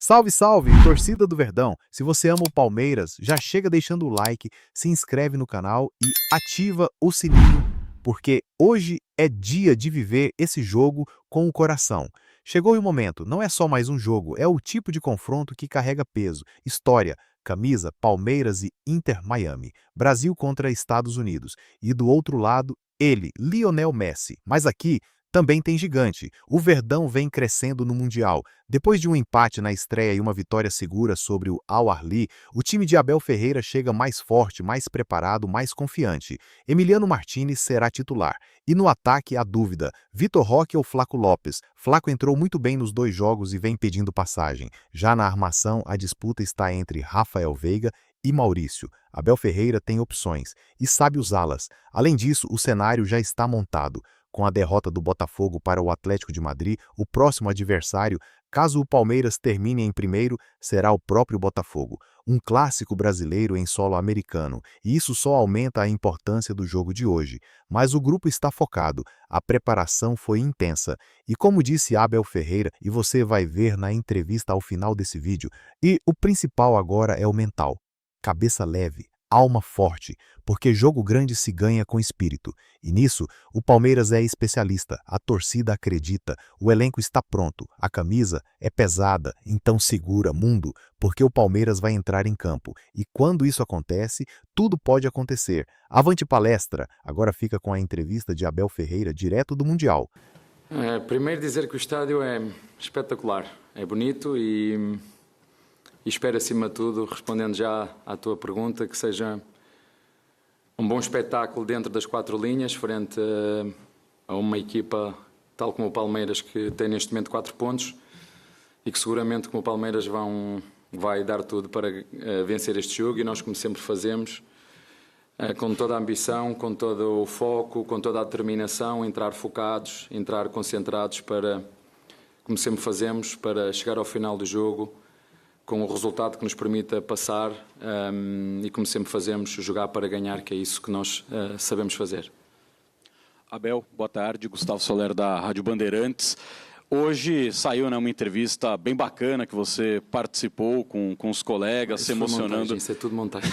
Salve, salve, torcida do Verdão! Se você ama o Palmeiras, já chega deixando o like, se inscreve no canal e ativa o sininho, porque hoje é dia de viver esse jogo com o coração. Chegou o momento, não é só mais um jogo, é o tipo de confronto que carrega peso, história, camisa, Palmeiras e Inter Miami, Brasil contra Estados Unidos. E do outro lado, ele, Lionel Messi. Mas aqui também tem gigante. O Verdão vem crescendo no Mundial. Depois de um empate na estreia e uma vitória segura sobre o Al Ahly, o time de Abel Ferreira chega mais forte, mais preparado, mais confiante. Emiliano Martinez será titular. E no ataque, a dúvida: Vitor Roque ou Flaco Lopes? Flaco entrou muito bem nos dois jogos e vem pedindo passagem. Já na armação, a disputa está entre Rafael Veiga e Maurício. Abel Ferreira tem opções e sabe usá-las. Além disso, o cenário já está montado. Com a derrota do Botafogo para o Atlético de Madrid, o próximo adversário, caso o Palmeiras termine em primeiro, será o próprio Botafogo. Um clássico brasileiro em solo americano, e isso só aumenta a importância do jogo de hoje. Mas o grupo está focado, a preparação foi intensa. E como disse Abel Ferreira, e você vai ver na entrevista ao final desse vídeo, e o principal agora é o mental. Cabeça leve, alma forte, porque jogo grande se ganha com espírito. E nisso, o Palmeiras é especialista, a torcida acredita, o elenco está pronto, a camisa é pesada, então segura, mundo, porque o Palmeiras vai entrar em campo. E quando isso acontece, tudo pode acontecer. Avante palestra! Agora fica com a entrevista de Abel Ferreira, direto do Mundial. Primeiro dizer que o estádio é espetacular, é bonito e espero, acima de tudo, respondendo já à tua pergunta, que seja um bom espetáculo dentro das quatro linhas, frente a uma equipa tal como o Palmeiras, que tem neste momento 4 pontos e que seguramente, como o Palmeiras, vai dar tudo para vencer este jogo, e nós, como sempre fazemos, com toda a ambição, com todo o foco, com toda a determinação, entrar focados, entrar concentrados para, como sempre fazemos, para chegar ao final do jogo com o resultado que nos permita passar e, como sempre fazemos, jogar para ganhar, que é isso que nós sabemos fazer. Abel, boa tarde. Gustavo Soler, da Rádio Bandeirantes. Hoje saiu uma entrevista bem bacana que você participou com os colegas, se emocionando. Montagem, isso é tudo montagem.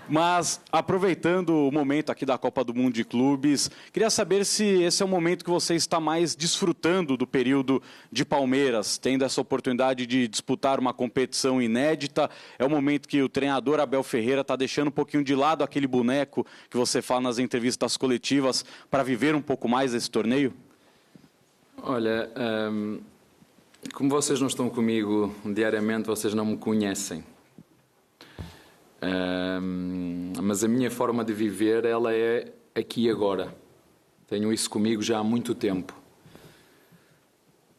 Mas, aproveitando o momento aqui da Copa do Mundo de Clubes, queria saber se esse é o momento que você está mais desfrutando do período de Palmeiras, tendo essa oportunidade de disputar uma competição inédita. É o momento que o treinador Abel Ferreira está deixando um pouquinho de lado aquele boneco que você fala nas entrevistas coletivas para viver um pouco mais esse torneio? Olha, como vocês não estão comigo diariamente, vocês não me conhecem. Mas a minha forma de viver, ela é aqui e agora. Tenho isso comigo já há muito tempo.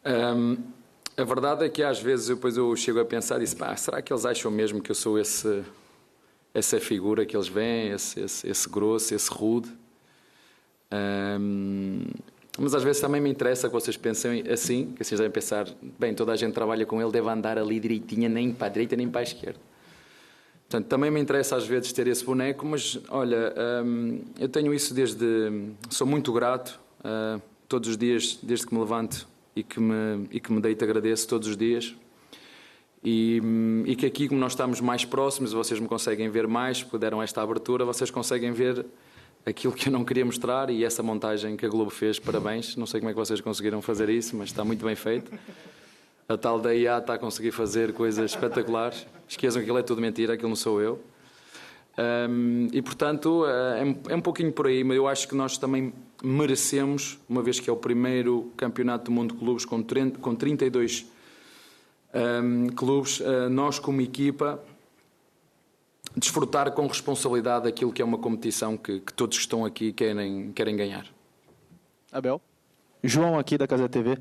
A verdade é que às vezes depois eu chego a pensar, será que eles acham mesmo que eu sou essa figura que eles veem, esse grosso, esse rude? Mas às vezes também me interessa que vocês pensem assim, que vocês devem pensar, bem, toda a gente trabalha com ele, deve andar ali direitinha, nem para a direita nem para a esquerda. Portanto, também me interessa às vezes ter esse boneco, mas olha, eu tenho isso sou muito grato, todos os dias, desde que me levanto e que me deito, agradeço todos os dias. E que aqui, como nós estamos mais próximos, vocês me conseguem ver mais, porque deram esta abertura, vocês conseguem ver aquilo que eu não queria mostrar, e essa montagem que a Globo fez, parabéns. Não sei como é que vocês conseguiram fazer isso, mas está muito bem feito. A tal da IA está a conseguir fazer coisas espetaculares. Esqueçam que aquilo é tudo mentira, aquilo não sou eu. E portanto é um pouquinho por aí, mas eu acho que nós também merecemos, uma vez que é o primeiro campeonato do mundo de clubes com 32 clubes, nós como equipa desfrutar com responsabilidade aquilo que é uma competição que todos que estão aqui querem ganhar. Abel? João aqui da Casa TV.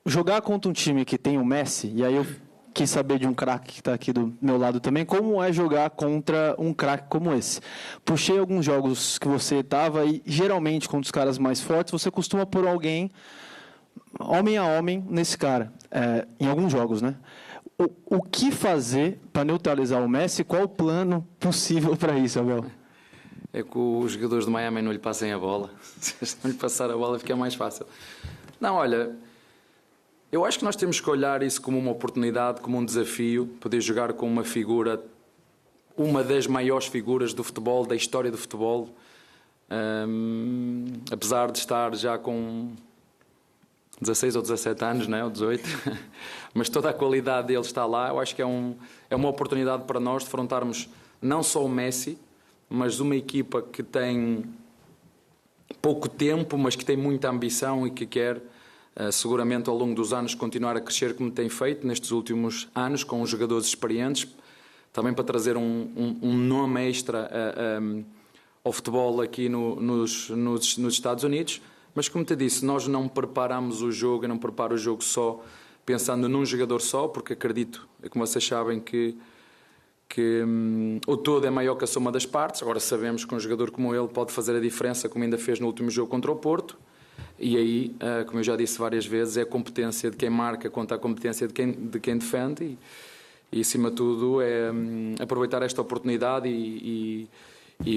Jogar contra um time que tem o Messi, e aí eu quis saber de um craque que está aqui do meu lado também, como é jogar contra um craque como esse? Puxei alguns jogos que você estava e geralmente contra os caras mais fortes você costuma pôr alguém, homem a homem, nesse cara, em alguns jogos, né? O que fazer para neutralizar o Messi? Qual o plano possível para isso, Abel? É que os jogadores de Miami não lhe passem a bola. Se não lhe passar a bola fica mais fácil. Não, olha, Eu acho que nós temos que olhar isso como uma oportunidade, como um desafio, poder jogar com uma figura, uma das maiores figuras do futebol, da história do futebol, apesar de estar já com 16 ou 17 anos, não é? Ou 18, mas toda a qualidade dele está lá. Eu acho que é uma oportunidade para nós de defrontarmos não só o Messi, mas uma equipa que tem pouco tempo, mas que tem muita ambição e que quer seguramente ao longo dos anos continuar a crescer como tem feito nestes últimos anos, com os jogadores experientes, também para trazer um nome extra ao futebol aqui nos Estados Unidos. Mas como te disse, nós não preparamos o jogo, eu não preparo o jogo só pensando num jogador só, porque acredito, como vocês sabem, que o todo é maior que a soma das partes. Agora sabemos que um jogador como ele pode fazer a diferença, como ainda fez no último jogo contra o Porto. E aí, como eu já disse várias vezes, é a competência de quem marca contra a competência de quem defende. E acima de tudo, é aproveitar esta oportunidade e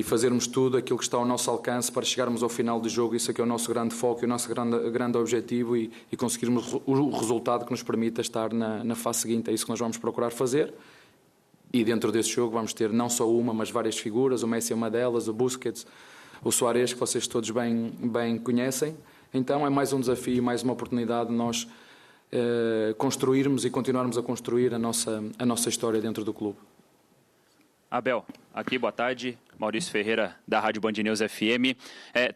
fazermos tudo aquilo que está ao nosso alcance para chegarmos ao final do jogo. Isso aqui é o nosso grande foco e o nosso grande objetivo e conseguirmos o resultado que nos permita estar na fase seguinte. É isso que nós vamos procurar fazer. E dentro desse jogo vamos ter não só uma, mas várias figuras. O Messi é uma delas, o Busquets, o Suárez, que vocês todos bem conhecem. Então é mais um desafio, mais uma oportunidade de nós construirmos e continuarmos a construir a nossa história dentro do clube. Abel, aqui, boa tarde. Maurício Ferreira, da Rádio Band News FM.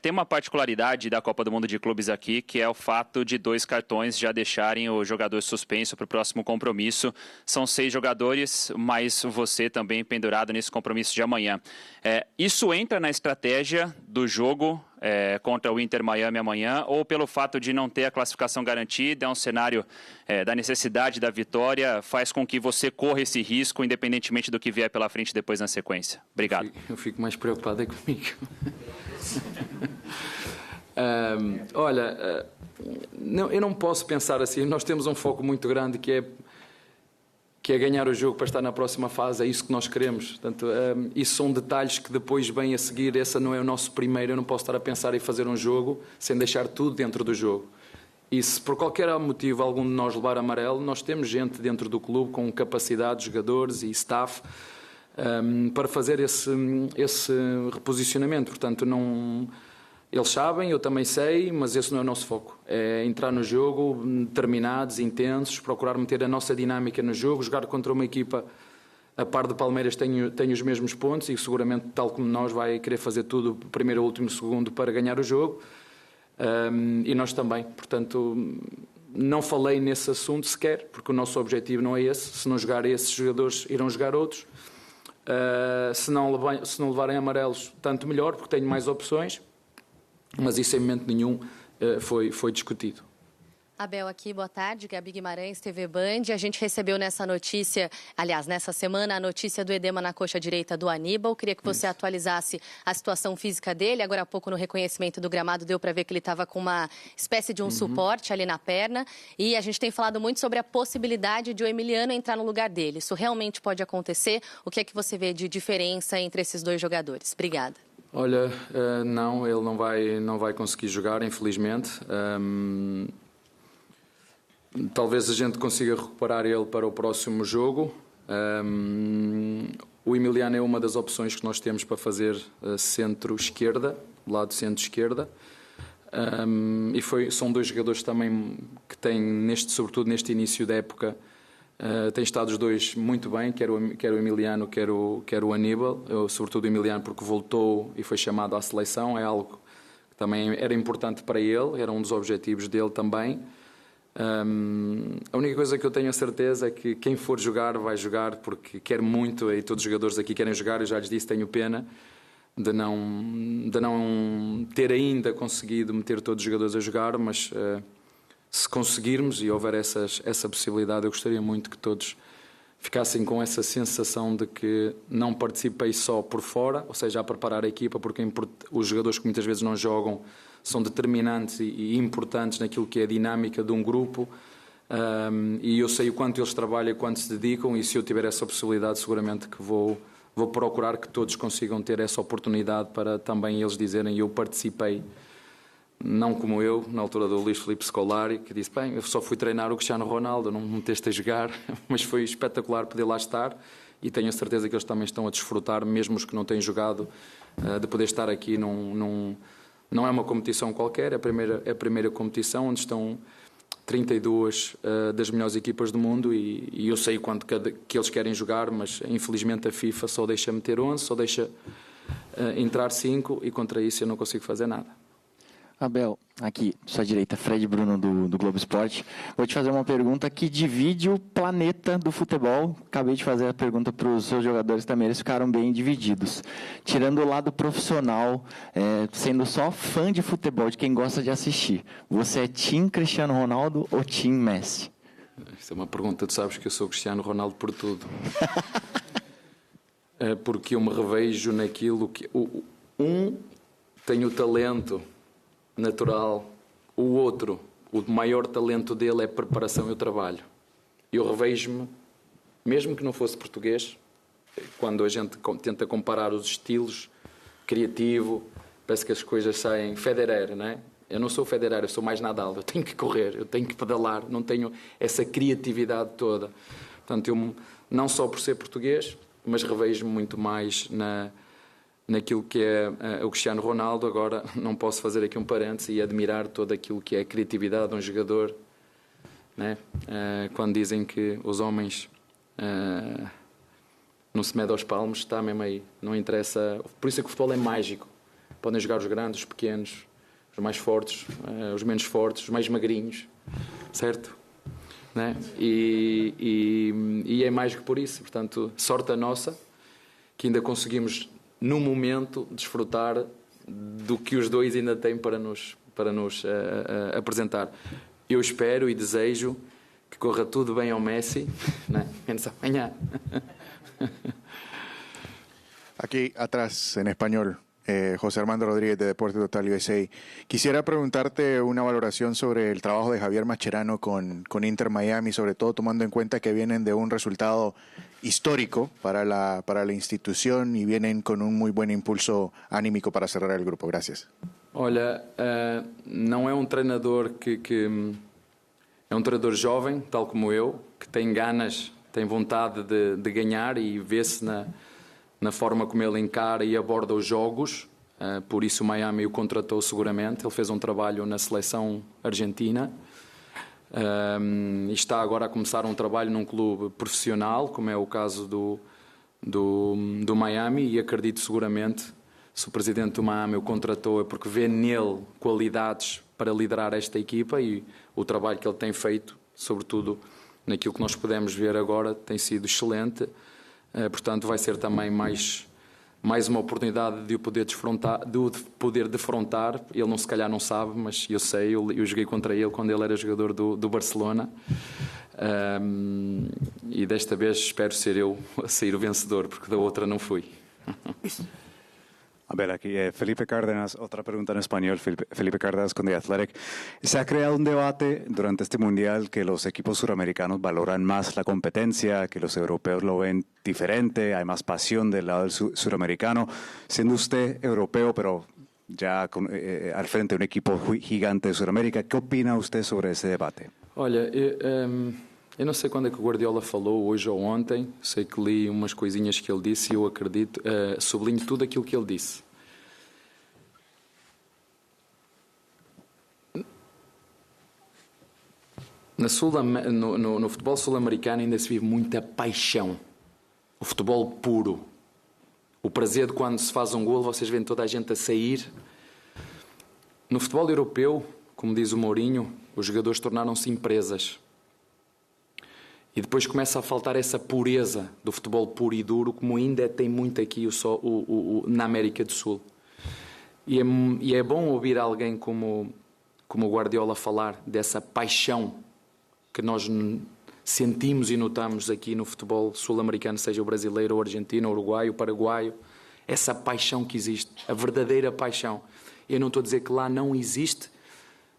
Tem uma particularidade da Copa do Mundo de Clubes aqui, que é o fato de 2 cartões já deixarem o jogador suspenso para o próximo compromisso. São 6 jogadores, mais você também pendurado nesse compromisso de amanhã. Isso entra na estratégia do jogo contra o Inter Miami amanhã, ou pelo fato de não ter a classificação garantida, é um cenário da necessidade da vitória, faz com que você corra esse risco, independentemente do que vier pela frente depois na sequência? Obrigado. Eu fico mais preocupado comigo. Olha, eu não posso pensar assim. Nós temos um foco muito grande que é ganhar o jogo para estar na próxima fase. É isso que nós queremos. Portanto, isso são detalhes que depois vêm a seguir. Esse não é o nosso primeiro. Eu não posso estar a pensar em fazer um jogo sem deixar tudo dentro do jogo. E se por qualquer motivo algum de nós levar amarelo, nós temos gente dentro do clube com capacidade, jogadores e staff para fazer esse reposicionamento. Portanto, eles sabem, eu também sei, mas esse não é o nosso foco. É entrar no jogo determinados, intensos, procurar meter a nossa dinâmica no jogo, jogar contra uma equipa a par do Palmeiras tem os mesmos pontos e seguramente, tal como nós, vai querer fazer tudo, primeiro, último, segundo, para ganhar o jogo. E nós também. Portanto, não falei nesse assunto sequer, porque o nosso objetivo não é esse. Se não jogar esses jogadores, irão jogar outros. Se não levarem amarelos, tanto melhor, porque tenho mais opções. Mas isso em momento nenhum foi discutido. Abel aqui, boa tarde. Gabi Guimarães, TV Band. A gente recebeu nessa semana, a notícia do edema na coxa direita do Aníbal. Queria que você atualizasse a situação física dele. Agora há pouco, no reconhecimento do gramado, deu para ver que ele estava com uma espécie de suporte ali na perna. E a gente tem falado muito sobre a possibilidade de o Emiliano entrar no lugar dele. Isso realmente pode acontecer? O que é que você vê de diferença entre esses 2 jogadores? Obrigada. Olha, não, ele não vai conseguir jogar, infelizmente. Talvez a gente consiga recuperar ele para o próximo jogo. O Emiliano é uma das opções que nós temos para fazer centro-esquerda, lado centro-esquerda. São 2 jogadores também que têm, sobretudo neste início da época, têm estado os 2 muito bem, quer o Emiliano, quer o Aníbal. Sobretudo o Emiliano, porque voltou e foi chamado à seleção. É algo que também era importante para ele, era um dos objetivos dele também. A única coisa que eu tenho a certeza é que quem for jogar vai jogar porque quer muito, e todos os jogadores aqui querem jogar. Eu já lhes disse, tenho pena de não ter ainda conseguido meter todos os jogadores a jogar, mas se conseguirmos e houver essa possibilidade, eu gostaria muito que todos ficassem com essa sensação de que não participei só por fora, ou seja, a preparar a equipa, porque os jogadores que muitas vezes não jogam são determinantes e importantes naquilo que é a dinâmica de um grupo, e eu sei o quanto eles trabalham e quanto se dedicam, e se eu tiver essa possibilidade, seguramente que vou procurar que todos consigam ter essa oportunidade para também eles dizerem eu participei não como eu, na altura do Luís Filipe Scolari, que disse, bem, eu só fui treinar o Cristiano Ronaldo, não me meteste a jogar, mas foi espetacular poder lá estar e tenho a certeza que eles também estão a desfrutar, mesmo os que não têm jogado, de poder estar aqui. Não é uma competição qualquer, é a primeira competição onde estão 32 das melhores equipas do mundo e eu sei quanto que eles querem jogar, mas infelizmente a FIFA só deixa meter 11, só deixa entrar 5 e contra isso eu não consigo fazer nada. Abel, aqui, sua direita, Fred Bruno do Globo Esporte. Vou te fazer uma pergunta que divide o planeta do futebol. Acabei de fazer a pergunta para os seus jogadores também, eles ficaram bem divididos. Tirando o lado profissional, sendo só fã de futebol, de quem gosta de assistir, você é time Cristiano Ronaldo ou time Messi? Isso é uma pergunta, tu sabes que eu sou Cristiano Ronaldo por tudo. Porque eu me revejo naquilo que... tem o talento natural, o outro, o maior talento dele é a preparação e o trabalho. Eu revejo-me, mesmo que não fosse português, quando a gente tenta comparar os estilos, criativo, parece que as coisas saem Federer, não é? Eu não sou Federer, eu sou mais Nadal, eu tenho que correr, eu tenho que pedalar, não tenho essa criatividade toda. Portanto, eu não só por ser português, mas revejo-me muito mais naquilo que é o Cristiano Ronaldo. Agora não posso fazer aqui um parênteses e admirar todo aquilo que é a criatividade de um jogador, né? Quando dizem que os homens não se medem aos palmos, está mesmo aí, não interessa. Por isso é que o futebol é mágico, podem jogar os grandes, os pequenos, os mais fortes, os menos fortes, os mais magrinhos, certo? Né? E é mágico por isso. Portanto, sorte a nossa que ainda conseguimos no momento desfrutar do que os dois ainda têm para nos apresentar. Eu espero e desejo que corra tudo bem ao Messi, né? Menos amanhã. Aquí atrás, en español, José Armando Rodríguez de Deporte Total USA. Quisiera preguntarte una valoración sobre el trabajo de Javier Mascherano con Inter Miami, sobre todo tomando en cuenta que vienen de un resultado histórico para la institución y vienen con un muy buen impulso anímico para cerrar el grupo. Gracias. Olha, não é um treinador que é um treinador jovem, tal como eu, que tem ganas, tem vontade de ganhar e vê-se na forma como ele encara e aborda os jogos. Por isso o Miami o contratou seguramente. Ele fez um trabalho na seleção argentina. E está agora a começar um trabalho num clube profissional, como é o caso do Miami, e acredito seguramente, se o presidente do Miami o contratou é porque vê nele qualidades para liderar esta equipa, e o trabalho que ele tem feito, sobretudo naquilo que nós podemos ver agora, tem sido excelente. Portanto, vai ser também mais uma oportunidade de o poder defrontar. Ele se calhar não sabe, mas eu sei, eu joguei contra ele quando ele era jogador do Barcelona. E desta vez espero ser eu a sair o vencedor, porque da outra não fui. Abel, aquí Felipe Cárdenas, otra pregunta en español. Felipe Cárdenas con The Athletic. Se ha creado un debate durante este mundial que los equipos suramericanos valoran más la competencia, que los europeos lo ven diferente, hay más pasión del lado del suramericano. Siendo usted europeo, pero ya al frente de un equipo gigante de Sudamérica, ¿qué opina usted sobre ese debate? Olha, eu não sei quando é que o Guardiola falou, hoje ou ontem, sei que li umas coisinhas que ele disse e eu acredito, sublinho tudo aquilo que ele disse. No futebol sul-americano ainda se vive muita paixão, o futebol puro, o prazer de quando se faz um golo, vocês veem toda a gente a sair. No futebol europeu, como diz o Mourinho, os jogadores tornaram-se empresas. E depois começa a faltar essa pureza do futebol puro e duro, como ainda tem muito aqui na América do Sul. E é bom ouvir alguém como o Guardiola falar dessa paixão que nós sentimos e notamos aqui no futebol sul-americano, seja o brasileiro, o argentino, o uruguaio, o paraguaio. Essa paixão que existe, a verdadeira paixão. Eu não estou a dizer que lá não existe,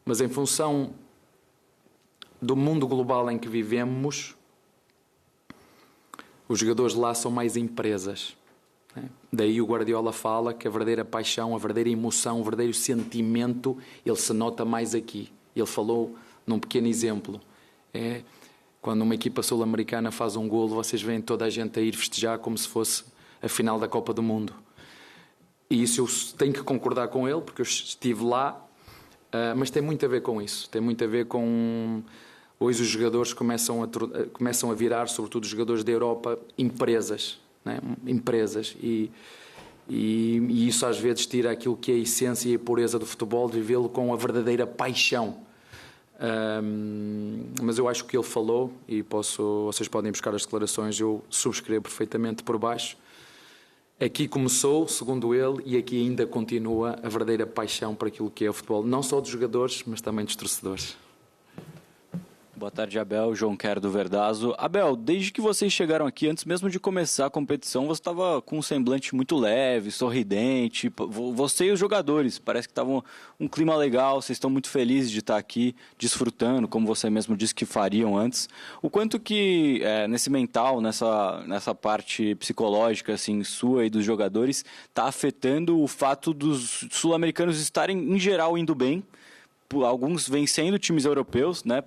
mas em função do mundo global em que vivemos, os jogadores lá são mais empresas. né? Daí o Guardiola fala que a verdadeira paixão, a verdadeira emoção, o verdadeiro sentimento, ele se nota mais aqui. Ele falou num pequeno exemplo. Quando uma equipa sul-americana faz um golo, vocês veem toda a gente a ir festejar como se fosse a final da Copa do Mundo. E isso eu tenho que concordar com ele, porque eu estive lá, mas tem muito a ver com isso. Tem muito a ver com... Hoje os jogadores começam a virar, sobretudo os jogadores da Europa, empresas. Né? Empresas. E isso às vezes tira aquilo que é a essência e a pureza do futebol, de vivê-lo com a verdadeira paixão. Mas eu acho que ele falou, e vocês podem buscar as declarações, eu subscrevo perfeitamente por baixo. Aqui começou, segundo ele, e aqui ainda continua a verdadeira paixão por aquilo que é o futebol, não só dos jogadores, mas também dos torcedores. Boa tarde, Abel. João Quero do Verdazo. Abel, desde que vocês chegaram aqui, antes mesmo de começar a competição, você estava com um semblante muito leve, sorridente. Você e os jogadores, parece que estavam um clima legal, vocês estão muito felizes de estar aqui, desfrutando, como você mesmo disse que fariam antes. O quanto que, nesse mental, nessa parte psicológica, assim, sua e dos jogadores, está afetando o fato dos sul-americanos estarem, em geral, indo bem, alguns vencendo times europeus, né,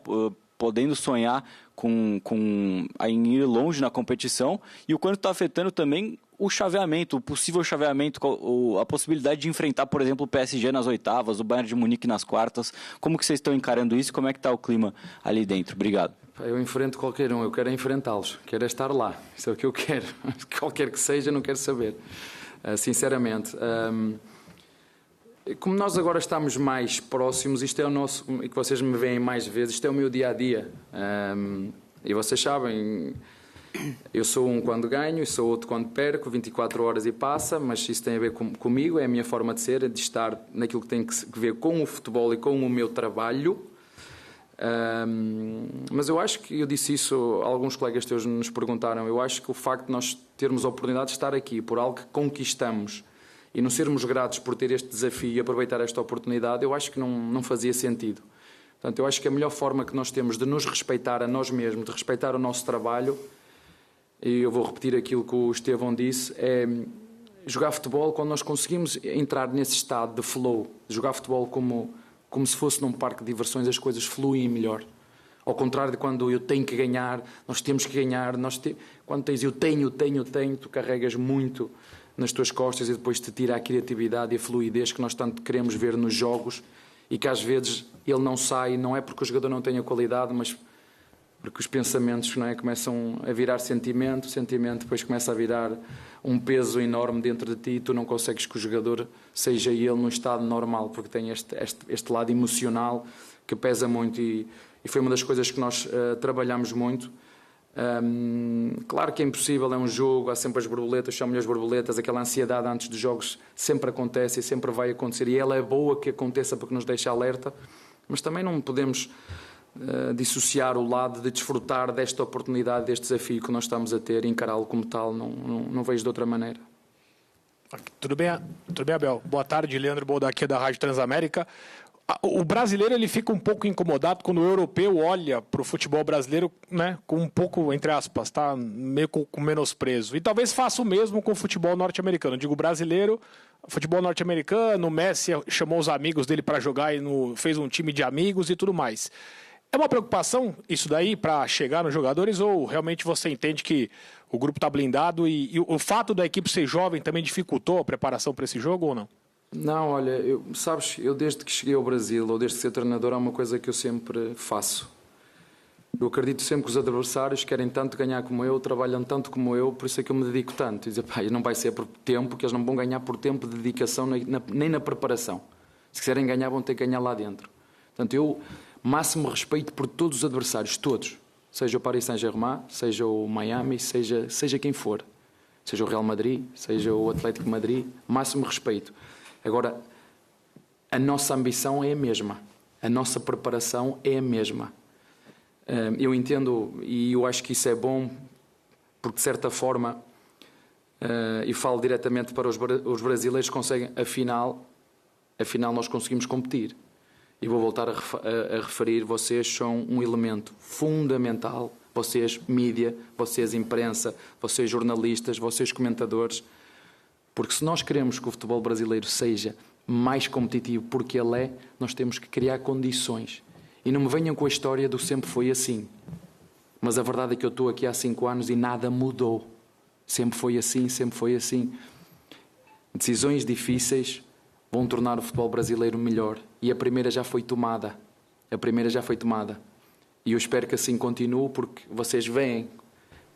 podendo sonhar em ir longe na competição, e o quanto está afetando também o chaveamento, o possível chaveamento, a possibilidade de enfrentar, por exemplo, o PSG nas oitavas, o Bayern de Munique nas quartas. Como que vocês estão encarando isso? Como é que está o clima ali dentro? Obrigado. Eu enfrento qualquer um, eu quero enfrentá-los, quero estar lá, isso é o que eu quero. Qualquer que seja, não quero saber. Sinceramente... Como nós agora estamos mais próximos, isto é o nosso, e que vocês me veem mais vezes, isto é o meu dia-a-dia. E vocês sabem, eu sou um quando ganho e sou outro quando perco, 24 horas e passa, mas isso tem a ver comigo, é a minha forma de ser, de estar naquilo que tem que ver com o futebol e com o meu trabalho. Mas eu acho que, eu disse isso, alguns colegas teus nos perguntaram, eu acho que o facto de nós termos a oportunidade de estar aqui por algo que conquistamos, e não sermos gratos por ter este desafio e aproveitar esta oportunidade, eu acho que não fazia sentido. Portanto, eu acho que a melhor forma que nós temos de nos respeitar a nós mesmos, de respeitar o nosso trabalho, e eu vou repetir aquilo que o Estevão disse, é jogar futebol quando nós conseguimos entrar nesse estado de flow, de jogar futebol como se fosse num parque de diversões, as coisas fluem melhor. Ao contrário de quando eu tenho que ganhar, nós temos que ganhar, quando tens eu tenho, tu carregas muito nas tuas costas e depois te tira a criatividade e a fluidez que nós tanto queremos ver nos jogos e que às vezes ele não sai, não é porque o jogador não tenha qualidade, mas porque os pensamentos, não é, começam a virar sentimento, o sentimento depois começa a virar um peso enorme dentro de ti e tu não consegues que o jogador seja ele num estado normal, porque tem este lado emocional que pesa muito e foi uma das coisas que nós trabalhamos muito. Claro que é impossível, é um jogo, há sempre as borboletas, chamam-lhe as borboletas, aquela ansiedade antes dos jogos sempre acontece e sempre vai acontecer e ela é boa que aconteça porque nos deixa alerta, mas também não podemos dissociar o lado de desfrutar desta oportunidade, deste desafio que nós estamos a ter e encará-lo como tal, não vejo de outra maneira. Tudo bem, Abel? Boa tarde, Leandro Bolda aqui da Rádio Transamérica. O brasileiro ele fica um pouco incomodado quando o europeu olha para o futebol brasileiro, né, com um pouco, entre aspas, tá, meio com menosprezo. E talvez faça o mesmo com o futebol norte-americano. Eu digo brasileiro, futebol norte-americano, o Messi chamou os amigos dele para jogar e fez um time de amigos e tudo mais. É uma preocupação isso daí para chegar nos jogadores ou realmente você entende que o grupo está blindado e o fato da equipe ser jovem também dificultou a preparação para esse jogo ou não? Não, olha, eu desde que cheguei ao Brasil, ou desde que ser treinador, há uma coisa que eu sempre faço. Eu acredito sempre que os adversários querem tanto ganhar como eu, trabalham tanto como eu, por isso é que eu me dedico tanto. E dizer, não vai ser por tempo, que eles não vão ganhar por tempo de dedicação, nem na preparação. Se quiserem ganhar, vão ter que ganhar lá dentro. Portanto, eu máximo respeito por todos os adversários, todos. Seja o Paris Saint-Germain, seja o Miami, seja quem for. Seja o Real Madrid, seja o Atlético de Madrid, máximo respeito. Agora, a nossa ambição é a mesma, a nossa preparação é a mesma. Eu entendo e eu acho que isso é bom, porque de certa forma, e falo diretamente para os brasileiros, conseguem, afinal nós conseguimos competir. E vou voltar a referir, vocês são um elemento fundamental, vocês mídia, vocês imprensa, vocês jornalistas, vocês comentadores, Porque se nós queremos que o futebol brasileiro seja mais competitivo porque ele é, nós temos que criar condições. E não me venham com a história do sempre foi assim. Mas a verdade é que eu estou aqui há 5 anos e nada mudou. Sempre foi assim, sempre foi assim. Decisões difíceis vão tornar o futebol brasileiro melhor. E a primeira já foi tomada. A primeira já foi tomada. E eu espero que assim continue, porque vocês veem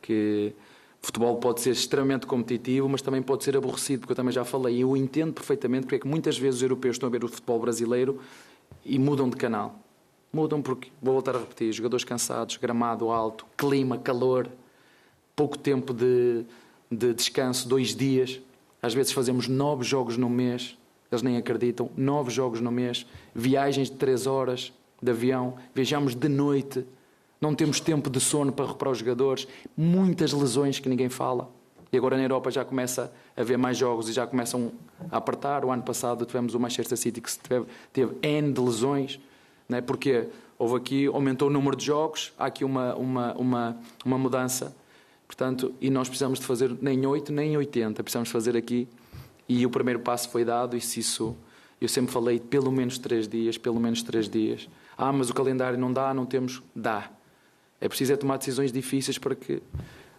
que o futebol pode ser extremamente competitivo, mas também pode ser aborrecido, porque eu também já falei. Eu entendo perfeitamente porque é que muitas vezes os europeus estão a ver o futebol brasileiro e mudam de canal. Mudam porque, vou voltar a repetir, jogadores cansados, gramado alto, clima, calor, pouco tempo de descanso, 2 dias. Às vezes fazemos 9 jogos no mês, eles nem acreditam, 9 jogos no mês, viagens de 3 horas de avião, viajamos de noite, não temos tempo de sono para recuperar os jogadores, muitas lesões que ninguém fala. E agora na Europa já começa a haver mais jogos e já começam a apertar. O ano passado tivemos o Manchester City que teve N de lesões, não é? Porque aumentou o número de jogos, há aqui uma mudança. Portanto, e nós precisamos de fazer nem 8, nem 80, precisamos fazer aqui. E o primeiro passo foi dado, e se isso, eu sempre falei, pelo menos 3 dias, pelo menos 3 dias. Mas o calendário não dá, não temos, dá. É preciso tomar decisões difíceis para que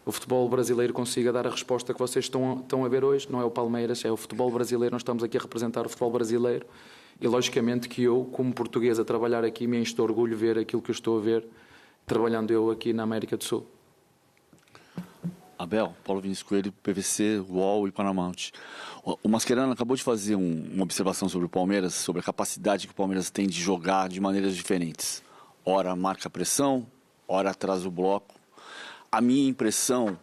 o futebol brasileiro consiga dar a resposta que vocês estão a ver hoje. Não é o Palmeiras, é o futebol brasileiro, nós estamos aqui a representar o futebol brasileiro. E logicamente que eu, como português a trabalhar aqui, me enche de orgulho ver aquilo que eu estou a ver, trabalhando eu aqui na América do Sul. Abel, Paulo Vinícius Coelho, PVC, UOL e Paramount. O Mascherano acabou de fazer uma observação sobre o Palmeiras, sobre a capacidade que o Palmeiras tem de jogar de maneiras diferentes. Ora marca pressão, ora atrás o bloco. A minha impressão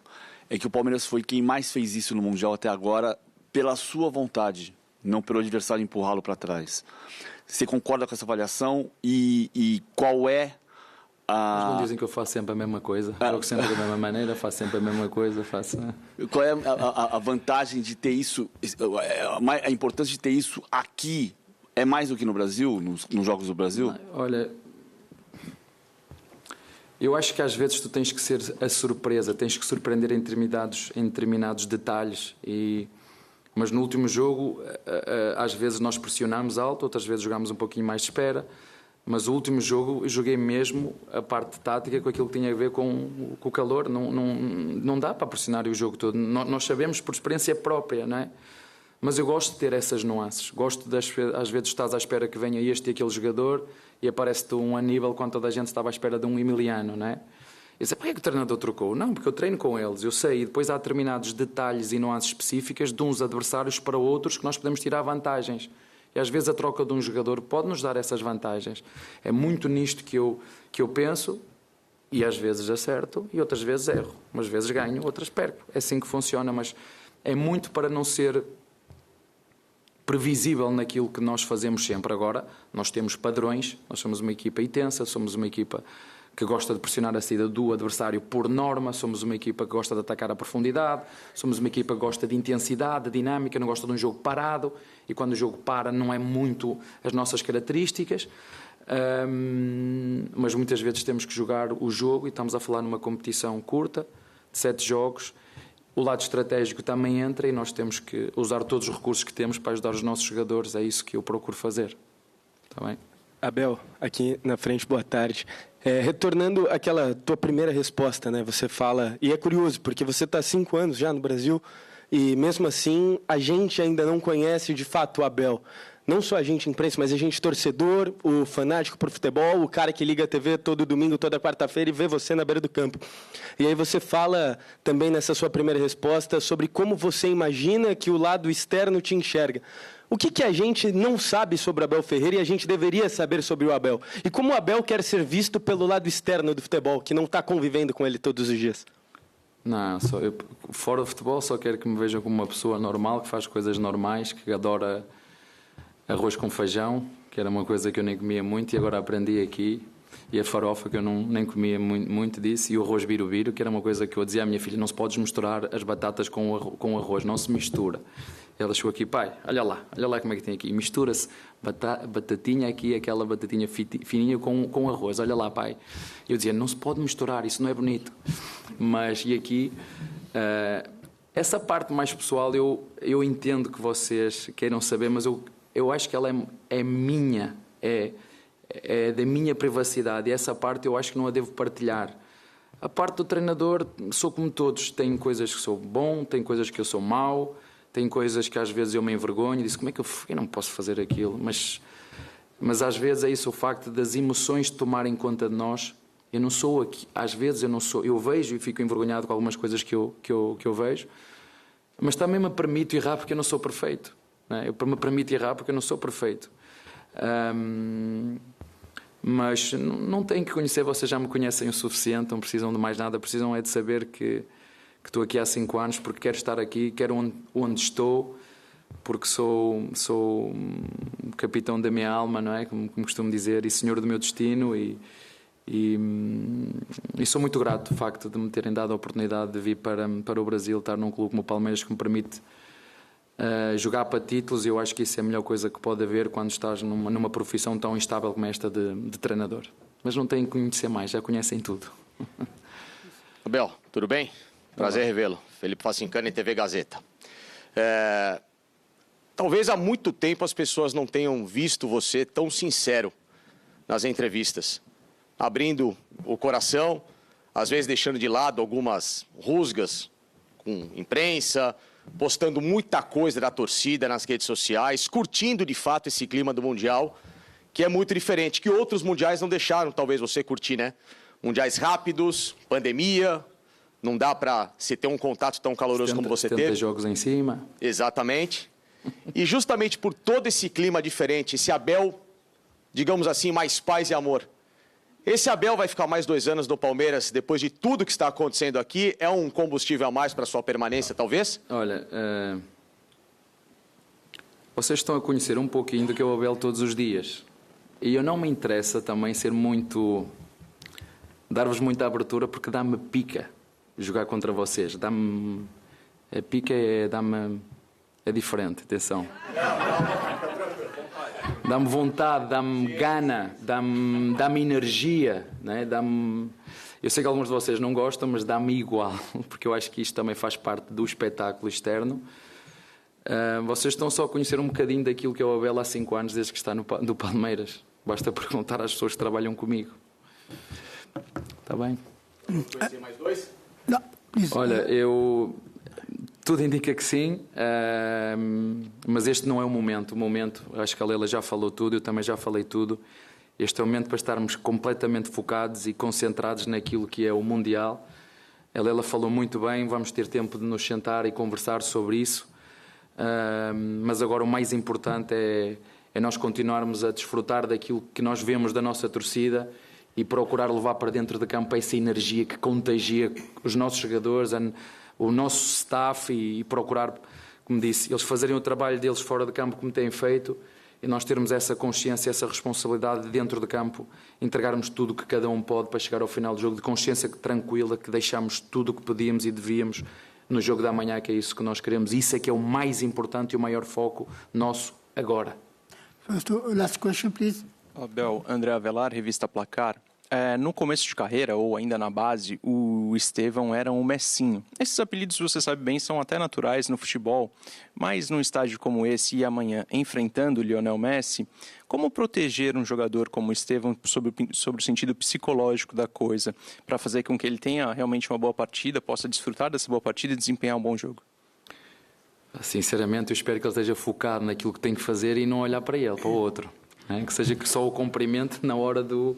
é que o Palmeiras foi quem mais fez isso no Mundial até agora pela sua vontade, não pelo adversário empurrá-lo para trás. Você concorda com essa avaliação e qual é Mas não dizem que eu faço sempre a mesma coisa. Jogo sempre da mesma maneira, faço sempre a mesma coisa. Qual é a vantagem de ter isso, a importância de ter isso aqui? É mais do que no Brasil, nos Jogos do Brasil? Olha, eu acho que às vezes tu tens que ser a surpresa, tens que surpreender em determinados detalhes. Mas no último jogo, às vezes nós pressionámos alto, outras vezes jogámos um pouquinho mais de espera. Mas o último jogo eu joguei mesmo a parte tática com aquilo que tinha a ver com o calor. Não dá para pressionar o jogo todo. Nós sabemos por experiência própria, não é? Mas eu gosto de ter essas nuances. Gosto às vezes estás à espera que venha este e aquele jogador e aparece-te um Aníbal quando toda a gente estava à espera de um Emiliano, não é? Eu sei, porquê que o treinador trocou? Não, porque eu treino com eles, eu sei. E depois há determinados detalhes e nuances específicas de uns adversários para outros que nós podemos tirar vantagens. E às vezes a troca de um jogador pode nos dar essas vantagens. É muito nisto que eu penso, e às vezes acerto e outras vezes erro. Umas vezes ganho, outras perco. É assim que funciona, mas é muito para não ser previsível naquilo que nós fazemos sempre. Agora, nós temos padrões, nós somos uma equipa intensa, somos uma equipa que gosta de pressionar a saída do adversário por norma, somos uma equipa que gosta de atacar a profundidade, somos uma equipa que gosta de intensidade, de dinâmica, não gosta de um jogo parado, e quando o jogo para não é muito as nossas características, mas muitas vezes temos que jogar o jogo, e estamos a falar numa competição curta, de 7 jogos, o lado estratégico também entra e nós temos que usar todos os recursos que temos para ajudar os nossos jogadores, é isso que eu procuro fazer. Está bem? Abel, aqui na frente, boa tarde. Retornando àquela tua primeira resposta, né? Você fala, e é curioso, porque você está há 5 anos já no Brasil, e mesmo assim a gente ainda não conhece de fato o Abel. Não só a gente imprensa, mas a gente torcedor, o fanático por futebol, o cara que liga a TV todo domingo, toda quarta-feira e vê você na beira do campo. E aí você fala também nessa sua primeira resposta sobre como você imagina que o lado externo te enxerga. O que a gente não sabe sobre o Abel Ferreira e a gente deveria saber sobre o Abel? E como o Abel quer ser visto pelo lado externo do futebol, que não está convivendo com ele todos os dias? Não, fora do futebol só quero que me vejam como uma pessoa normal, que faz coisas normais, que adora arroz com feijão, que era uma coisa que eu nem comia muito e agora aprendi aqui. E a farofa, que eu nem comia muito disso, e o arroz birubiru, que era uma coisa que eu dizia à minha filha, não se pode misturar as batatas com arroz, não se mistura. Ela chegou aqui, pai, olha lá como é que tem aqui, mistura-se batatinha aqui, aquela batatinha fininha com arroz, olha lá, pai. Eu dizia, não se pode misturar, isso não é bonito. Mas, e aqui, essa parte mais pessoal eu entendo que vocês queiram saber, mas eu acho que ela é minha, é da minha privacidade, e essa parte eu acho que não a devo partilhar. A parte do treinador, sou como todos, tem coisas que sou bom, tem coisas que eu sou mau, tem coisas que às vezes eu me envergonho e disse, como é que eu não posso fazer aquilo? Mas às vezes é isso, o facto das emoções tomarem conta de nós. Eu não sou aqui, às vezes eu vejo e fico envergonhado com algumas coisas que eu vejo, mas também me permito errar porque eu não sou perfeito, né? Eu me permito errar porque eu não sou perfeito. Mas não têm que conhecer, vocês já me conhecem o suficiente, não precisam de mais nada, precisam é de saber que estou aqui há 5 anos porque quero estar aqui, quero onde estou, porque sou capitão da minha alma, não é? Como costumo dizer, e senhor do meu destino, e sou muito grato do facto de me terem dado a oportunidade de vir para o Brasil, estar num clube como o Palmeiras que me permite jogar para títulos. Eu acho que isso é a melhor coisa que pode haver quando estás numa profissão tão instável como esta de treinador. Mas não têm que conhecer mais, já conhecem tudo. Abel, tudo bem? Prazer revê-lo. Felipe Facincani, TV Gazeta. Talvez há muito tempo as pessoas não tenham visto você tão sincero nas entrevistas, abrindo o coração, às vezes deixando de lado algumas rusgas com imprensa, postando muita coisa da torcida nas redes sociais, curtindo de fato esse clima do Mundial, que é muito diferente, que outros mundiais não deixaram talvez você curtir, né? Mundiais rápidos, pandemia, não dá para se ter um contato tão caloroso como você teve. Jogos em cima. Exatamente. E justamente por todo esse clima diferente, esse Abel, digamos assim, mais paz e amor, esse Abel vai ficar mais 2 anos no Palmeiras, depois de tudo que está acontecendo aqui, é um combustível a mais para sua permanência, talvez? Olha, vocês estão a conhecer um pouquinho do que é o Abel todos os dias. E eu não me interessa também ser muito... dar-vos muita abertura, porque dá-me pica jogar contra vocês. Dá-me... A pica é diferente, atenção. Dá-me vontade, dá-me gana, dá-me energia, né? Eu sei que alguns de vocês não gostam, mas dá-me igual, porque eu acho que isto também faz parte do espetáculo externo. Vocês estão só a conhecer um bocadinho daquilo que é o Abel há 5 anos, desde que está no Palmeiras. Basta perguntar às pessoas que trabalham comigo. Está bem? Conhecer mais 2? Não, isso. Olha, tudo indica que sim, mas este não é o momento. O momento, acho que a Leila já falou tudo, eu também já falei tudo. Este é o momento para estarmos completamente focados e concentrados naquilo que é o Mundial. A Leila falou muito bem, vamos ter tempo de nos sentar e conversar sobre isso. Mas agora o mais importante é nós continuarmos a desfrutar daquilo que nós vemos da nossa torcida e procurar levar para dentro de campo essa energia que contagia os nossos jogadores, o nosso staff, e procurar, como disse, eles fazerem o trabalho deles fora de campo como têm feito, e nós termos essa consciência, essa responsabilidade de dentro de campo, entregarmos tudo o que cada um pode para chegar ao final do jogo de consciência tranquila, que deixamos tudo o que podíamos e devíamos no jogo da manhã, que é isso que nós queremos. Isso é que é o mais importante e o maior foco nosso agora. First, last question, please. Abel, André Avelar, revista Placar. No começo de carreira, ou ainda na base, o Estevão era um Messinho. Esses apelidos, você sabe bem, são até naturais no futebol, mas num estádio como esse e amanhã, enfrentando o Lionel Messi, como proteger um jogador como o Estevão sobre o sentido psicológico da coisa, para fazer com que ele tenha realmente uma boa partida, possa desfrutar dessa boa partida e desempenhar um bom jogo? Sinceramente, eu espero que ele esteja focado naquilo que tem que fazer e não olhar para ele, para o outro. Né? Que seja que só o cumprimente na hora do...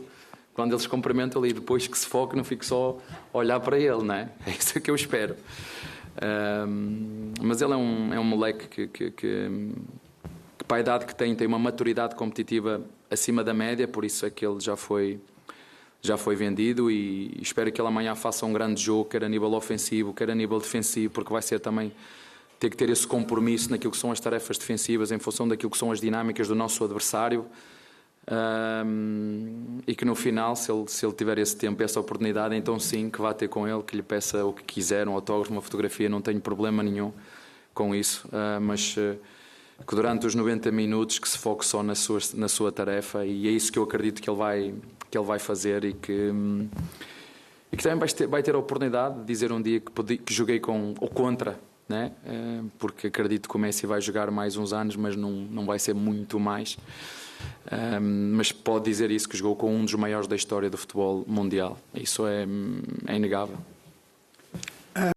Quando eles cumprimentam ali, depois que se foque, não fique só a olhar para ele, não é? É isso que eu espero. Mas ele é um moleque que para a idade que tem uma maturidade competitiva acima da média, por isso é que ele já foi vendido, e espero que ele amanhã faça um grande jogo, quer a nível ofensivo, quer a nível defensivo, porque vai ser também ter que ter esse compromisso naquilo que são as tarefas defensivas, em função daquilo que são as dinâmicas do nosso adversário. E que no final, se ele tiver esse tempo, essa oportunidade, então sim, que vá ter com ele, que lhe peça o que quiser, um autógrafo, uma fotografia, não tenho problema nenhum com isso, mas que durante os 90 minutos que se foque só na sua tarefa, e é isso que eu acredito que ele vai fazer, e que também vai ter a oportunidade de dizer um dia que joguei com ou contra né? Porque acredito que o Messi vai jogar mais uns anos, mas não vai ser muito mais. Mas pode dizer isso, que jogou com um dos maiores da história do futebol mundial. Isso é inegável.